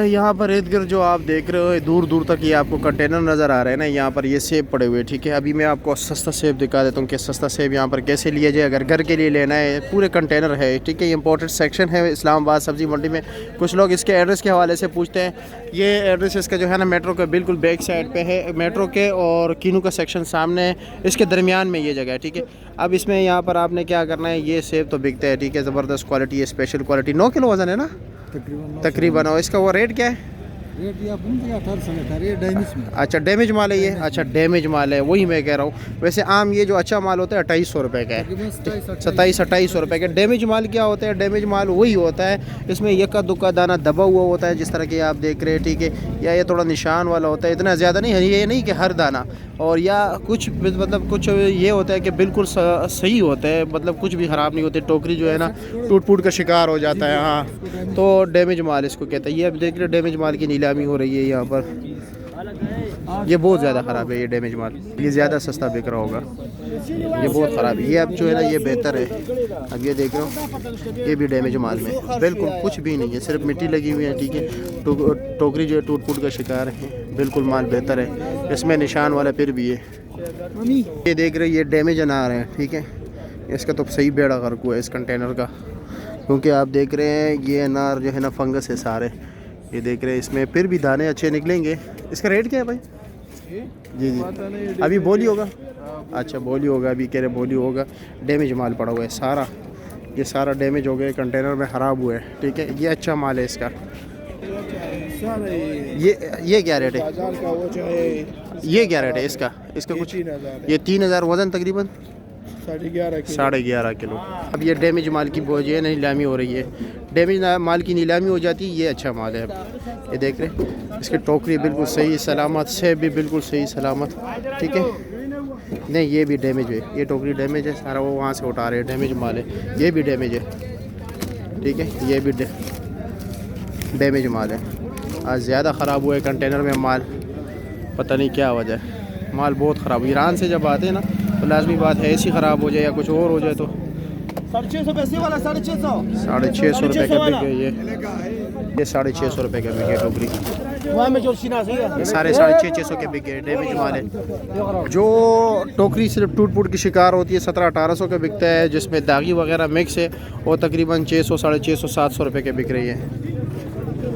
यहाँ पर इर्द गिर्द जो आप देख रहे हो दूर दूर तक ये आपको कंटेनर नज़र आ रहे हैं ना, यहाँ पर ये सेब पड़े हुए। ठीक है, अभी मैं आपको सस्ता सेब दिखा देता हूँ कि सस्ता सेब यहाँ पर कैसे लिया जाए अगर घर के लिए लेना है। पूरे कंटेनर है। ठीक है, इम्पोर्टेड सेक्शन है इस्लामाबाद सब्ज़ी मंडी में। कुछ लोग इसके एड्रेस के हवाले से पूछते हैं। ये एड्रेस इसका जो है ना मेट्रो के बिल्कुल बैक साइड पे है। मेट्रो के और कीनू का सेक्शन सामने है, इसके दरमियान में ये जगह है। ठीक है, अब इसमें यहाँ पर आपने क्या करना है, ये सेब तो बिकते हैं। ठीक है, ज़बरदस्त क्वालिटी है, स्पेशल क्वालिटी। 9 किलो वज़न है ना तकरीबन। और इसका वो रेट क्या है? रेट ये 18 डैमेज में। अच्छा, डैमेज माल है ये। अच्छा, डैमेज माल है, वही मैं कह रहा हूँ। वैसे आम ये जो अच्छा माल होता है 2800 रुपये का है, 27-28 रुपये का। डैमेज माल क्या होता है? डैमेज माल वही होता है इसमें यक्का दुक्का दाना दबा हुआ होता है, जिस तरह के आप देख रहे हैं। ठीक है, या ये थोड़ा निशान वाला होता है, इतना ज़्यादा नहीं है। ये नहीं कि हर दाना, और या कुछ मतलब कुछ ये होता है कि बिल्कुल सही होता है, मतलब कुछ भी ख़राब नहीं होते। टोकरी जो है ना टूट फूट का शिकार हो जाता है। हाँ, तो डैमेज माल इसको कहते हैं। ये अब देख रहे डैमेज माल की नीलामी हो रही है यहाँ पर। ये बहुत ज़्यादा ख़राब है ये डैमेज माल। ये ज़्यादा सस्ता बिक रहा होगा, ये बहुत ख़राब है। ये अब जो है ना ये बेहतर है। अब ये देख रहे हो, ये भी डैमेज माल में बिल्कुल कुछ भी नहीं है, सिर्फ मिट्टी लगी हुई है। ठीक है, टोकरी जो है टूट फूट का शिकार है। बिल्कुल माल बेहतर है, इसमें निशान वाला फिर भी है। ये देख रहे ये डैमेज अनार है। ठीक है, इसका तो सही बेड़ा गर्क हुआ है इस कंटेनर का, क्योंकि आप देख रहे हैं ये अनार जो है ना फंगस है सारे। ये देख रहे हैं इसमें फिर भी दाने अच्छे निकलेंगे। इसका रेट क्या है भाई? जी जी, अभी बोली होगा। अच्छा, बोली होगा, अभी कह रहे बोली होगा। डैमेज माल पड़ा हुआ है सारा, ये सारा डैमेज हो गया, कंटेनर में ख़राब हुआ है। ठीक है, ये अच्छा माल है इसका। ये क्या रेट है? ये क्या रेट है इसका? इसका कुछ ये 3000 वज़न तकरीबन 11.5 किलो। अब ये डैमेज माल की जो है नीलामी हो रही है। डैमेज माल की नीलामी हो जाती है, ये अच्छा माल है। अब ये देख रहे हैं इसकी टोकरी बिल्कुल सही सलामत, सेब भी बिल्कुल सही सलामत। ठीक है, नहीं ये भी डैमेज है, ये टोकरी डैमेज है सारा, वो वहाँ से उठा रहे हैं, डैमेज माल है। ये भी डैमेज है। ठीक है, ये भी डैमेज माल है। आज ज़्यादा ख़राब हुआ है कंटेनर में माल, पता नहीं क्या वजह है। माल बहुत ख़राब, ईरान से जब आते हैं ना तो लाजमी बात है ऐसी ख़राब हो जाए या कुछ और हो जाए तो। 650 पैसे वाला 650 650 रुपये का बिक गया ये 650 रुपये का बिक गया टोकरी। ये सारे 650 के बिक गए, डैमेज माल है। जो टोकरी सिर्फ टूट फूट की शिकार होती है 1700-1800 का बिकता है, जिसमें दागी वगैरह मिक्स है, वो तकरीबन 600, 650, 700 रुपये के बिक रही है।